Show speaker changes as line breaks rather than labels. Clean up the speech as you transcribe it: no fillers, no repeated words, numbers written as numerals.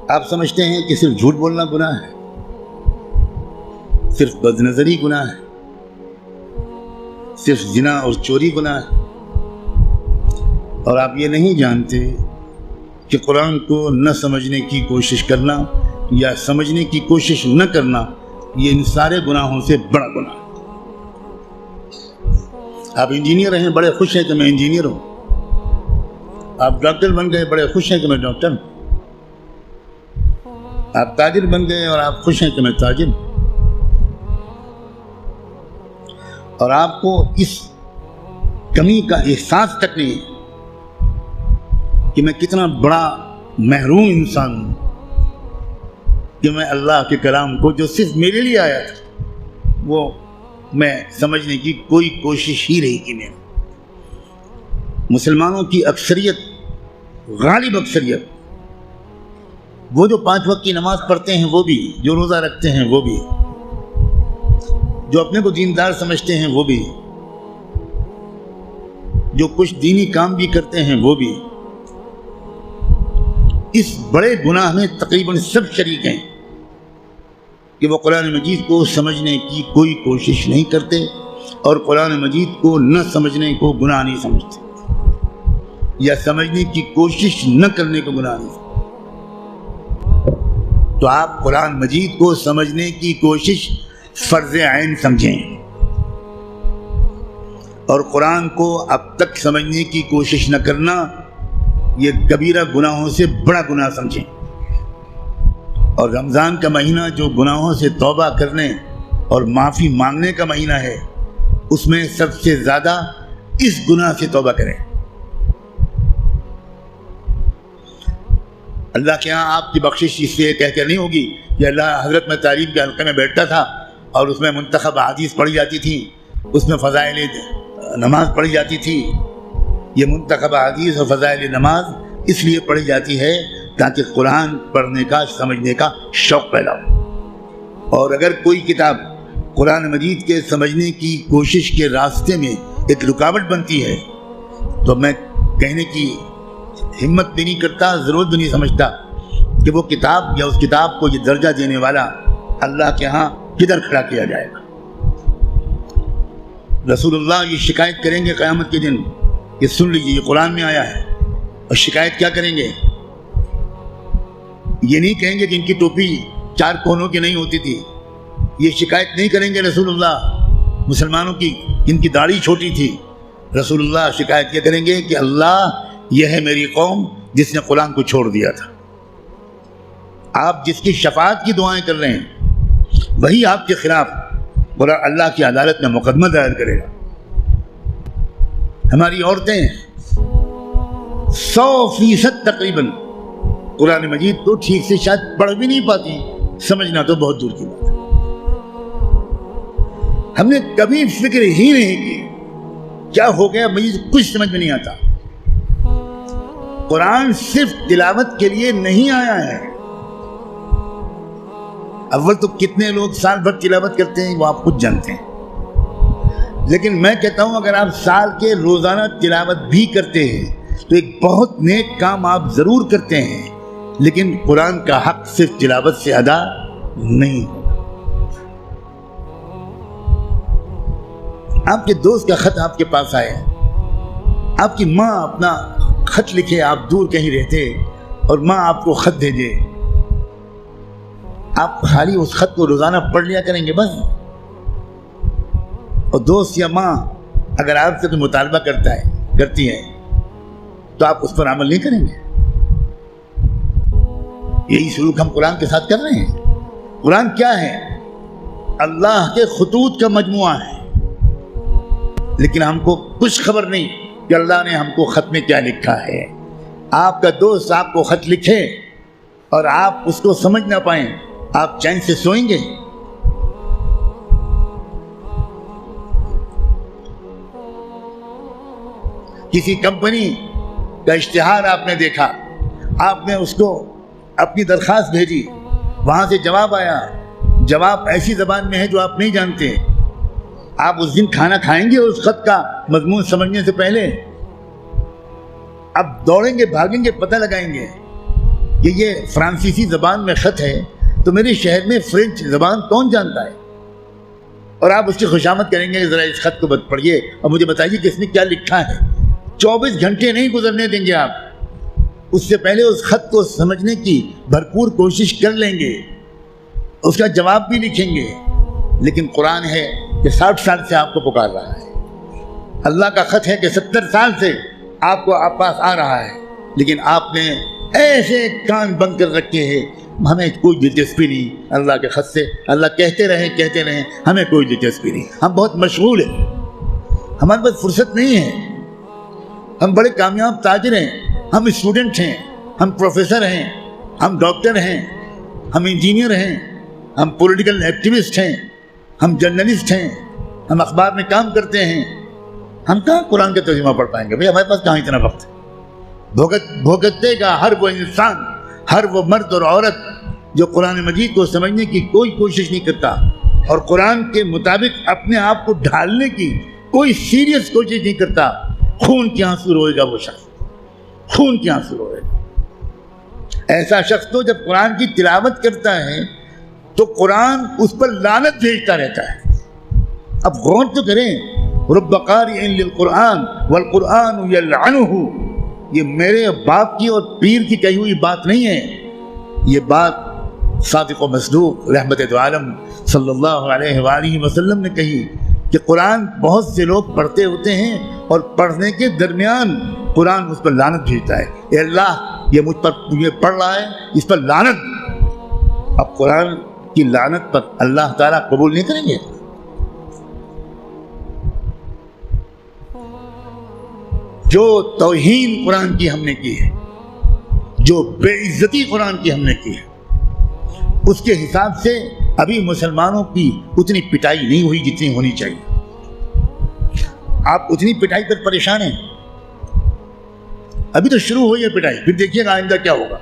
آپ سمجھتے ہیں کہ صرف جھوٹ بولنا گناہ ہے، صرف بد نظری گناہ ہے، صرف زنا اور چوری گناہ ہے، اور آپ یہ نہیں جانتے کہ قرآن کو نہ سمجھنے کی کوشش کرنا یا سمجھنے کی کوشش نہ کرنا یہ ان سارے گناہوں سے بڑا گناہ ہے۔ آپ انجینئر ہیں، بڑے خوش ہیں کہ میں انجینئر ہوں، آپ ڈاکٹر بن گئے، بڑے خوش ہیں کہ میں ڈاکٹر ہوں، آپ تاجر بن گئے اور آپ خوش ہیں کہ میں تاجر ہوں، اور آپ کو اس کمی کا احساس تک نہیں ہے کہ میں کتنا بڑا محروم انسان ہوں کہ میں اللہ کے کلام کو جو صرف میرے لیے آیا تھا وہ میں سمجھنے کی کوئی کوشش ہی نہیں کی میں۔ مسلمانوں کی اکثریت، غالب اکثریت، وہ جو 5 وقت کی نماز پڑھتے ہیں وہ بھی، جو روزہ رکھتے ہیں وہ بھی، جو اپنے کو دیندار سمجھتے ہیں وہ بھی، جو کچھ دینی کام بھی کرتے ہیں وہ بھی، اس بڑے گناہ میں تقریباً سب شریک ہیں کہ وہ قرآن مجید کو سمجھنے کی کوئی کوشش نہیں کرتے اور قرآن مجید کو نہ سمجھنے کو گناہ نہیں سمجھتے یا سمجھنے کی کوشش نہ کرنے کو گناہ نہیں سمجھتے۔ تو آپ قرآن مجید کو سمجھنے کی کوشش فرض عین سمجھیں اور قرآن کو اب تک سمجھنے کی کوشش نہ کرنا یہ کبیرہ گناہوں سے بڑا گناہ سمجھیں۔ اور رمضان کا مہینہ جو گناہوں سے توبہ کرنے اور معافی مانگنے کا مہینہ ہے، اس میں سب سے زیادہ اس گناہ سے توبہ کریں۔ اللہ کے ہاں آپ کی بخشش اس لیے کہہ کر نہیں ہوگی کہ اللہ حضرت میں تعلیم کے حلقے میں بیٹھتا تھا اور اس میں منتخب احادیث پڑھی جاتی تھی، اس میں فضائل نماز پڑھی جاتی تھی۔ یہ منتخب احادیث اور فضائل نماز اس لیے پڑھی جاتی ہے تاکہ قرآن پڑھنے کا، سمجھنے کا شوق پیدا ہو۔ اور اگر کوئی کتاب قرآن مجید کے سمجھنے کی کوشش کے راستے میں ایک رکاوٹ بنتی ہے تو میں کہنے کی ہمت بھی نہیں کرتا، ضرورت بھی نہیں سمجھتا کہ وہ کتاب یا اس کتاب کو یہ درجہ دینے والا اللہ کے ہاں کدھر کھڑا کیا جائے گا۔ رسول اللہ یہ شکایت کریں گے قیامت کے دن، یہ سن لیجیے، یہ قرآن میں آیا ہے، اور شکایت کیا کریں گے؟ یہ نہیں کہیں گے کہ ان کی ٹوپی 4 کونوں کی نہیں ہوتی تھی، یہ شکایت نہیں کریں گے رسول اللہ مسلمانوں کی جن کی داڑھی چھوٹی تھی۔ رسول اللہ شکایت کیا کریں گے کہ اللہ یہ ہے میری قوم جس نے قرآن کو چھوڑ دیا تھا۔ آپ جس کی شفاعت کی دعائیں کر رہے ہیں وہی آپ کے خلاف اللہ کی عدالت میں مقدمہ دائر کرے گا۔ ہماری عورتیں 100% تقریباً قرآن مجید کو ٹھیک سے شاید پڑھ بھی نہیں پاتی، سمجھنا تو بہت دور کی بات ہے۔ ہم نے کبھی فکر ہی نہیں کی کیا ہو گیا، مجھے کچھ سمجھ میں نہیں آتا۔ قرآن صرف تلاوت کے لیے نہیں آیا ہے۔ اول تو کتنے لوگ سال بھر تلاوت کرتے ہیں وہ آپ خود جانتے ہیں، لیکن میں کہتا ہوں اگر آپ سال کے روزانہ تلاوت بھی کرتے ہیں تو ایک بہت نیک کام آپ ضرور کرتے ہیں، لیکن قرآن کا حق صرف تلاوت سے ادا نہیں ہوگا۔ آپ کے دوست کا خط آپ کے پاس آئے، آپ کی ماں اپنا خط لکھے، آپ دور کہیں رہتے اور ماں آپ کو خط بھیجے، آپ خالی اس خط کو روزانہ پڑھ لیا کریں گے بس؟ اور دوست یا ماں اگر آپ سے کوئی مطالبہ کرتی ہے تو آپ اس پر عمل نہیں کریں گے؟ یہی سلوک ہم قرآن کے ساتھ کر رہے ہیں۔ قرآن کیا ہے؟ اللہ کے خطوط کا مجموعہ ہے، لیکن ہم کو کچھ خبر نہیں کہ اللہ نے ہم کو خط میں کیا لکھا ہے۔ آپ کا دوست آپ کو خط لکھے اور آپ اس کو سمجھ نہ پائیں، آپ چین سے سوئیں گے؟ کسی کمپنی کا اشتہار آپ نے دیکھا، آپ نے اس کو اپنی درخواست بھیجی، وہاں سے جواب آیا، جواب ایسی زبان میں ہے جو آپ نہیں جانتے، آپ اس دن کھانا کھائیں گے اس خط کا مضمون سمجھنے سے پہلے؟ اب دوڑیں گے، بھاگیں گے، پتہ لگائیں گے کہ یہ فرانسیسی زبان میں خط ہے تو میرے شہر میں فرینچ زبان کون جانتا ہے؟ اور آپ اس کی خوشامد کریں گے کہ ذرا اس خط کو پڑھیے اور مجھے بتائیے کہ اس میں کیا لکھا ہے۔ 24 گھنٹے نہیں گزرنے دیں گے آپ، اس سے پہلے اس خط کو سمجھنے کی بھرپور کوشش کر لیں گے، اس کا جواب بھی لکھیں گے۔ لیکن قرآن ہے کہ 60 سال سے آپ کو پکار رہا ہے، اللہ کا خط ہے کہ 70 سال سے آپ کو آپ پاس آ رہا ہے، لیکن آپ نے ایسے کان بند کر رکھے ہیں، ہمیں کوئی دلچسپی نہیں اللہ کے خط سے، اللہ کہتے رہیں ہمیں کوئی دلچسپی نہیں، ہم بہت مشغول ہیں، ہمارے پاس فرصت نہیں ہے، ہم بڑے کامیاب تاجر ہیں، ہم اسٹوڈنٹ ہیں، ہم پروفیسر ہیں، ہم ڈاکٹر ہیں، ہم انجینئر ہیں، ہم پولیٹیکل ایکٹیوسٹ ہیں، ہم جرنلسٹ ہیں، ہم اخبار میں کام کرتے ہیں، ہم کہاں قرآن کا ترجمہ پڑھ پائیں گے؟ بھئی ہمارے پاس کہاں اتنا وقت ہے؟ بھگتنے کا ہر وہ انسان، ہر وہ مرد اور عورت جو قرآن مجید کو سمجھنے کی کوئی کوشش نہیں کرتا اور قرآن کے مطابق اپنے آپ کو ڈھالنے کی کوئی سیریس کوشش نہیں کرتا، خون کے آنسو روئے گا وہ شخص، خون کے آنسو روئے گا۔ ایسا شخص تو جب قرآن کی تلاوت کرتا ہے تو قرآن اس پر لعنت بھیجتا رہتا ہے۔ اب غور تو کریں، رب قارئ للقرآن والقرآن یلعنہ، یہ میرے باپ کی اور پیر کی کہی ہوئی بات نہیں ہے، یہ بات صادق و مصدوق رحمت دو عالم صلی اللہ علیہ وآلہ وسلم نے کہی کہ قرآن بہت سے لوگ پڑھتے ہوتے ہیں اور پڑھنے کے درمیان قرآن اس پر لعنت بھیجتا ہے، اے اللہ یہ مجھ پر یہ پڑھ رہا ہے، اس پر لعنت۔ اب قرآن کی لعنت پر اللہ تعالیٰ قبول نہیں کریں گے؟ جو توہین قرآن کی ہم نے کی ہے، جو بے عزتی قرآن کی ہم نے کی ہے، اس کے حساب سے ابھی مسلمانوں کی اتنی پٹائی نہیں ہوئی جتنی ہونی چاہیے۔ آپ اتنی پٹائی پر پریشان ہیں، ابھی تو شروع ہوئی ہے پٹائی، پھر دیکھیے گا آئندہ کیا ہوگا۔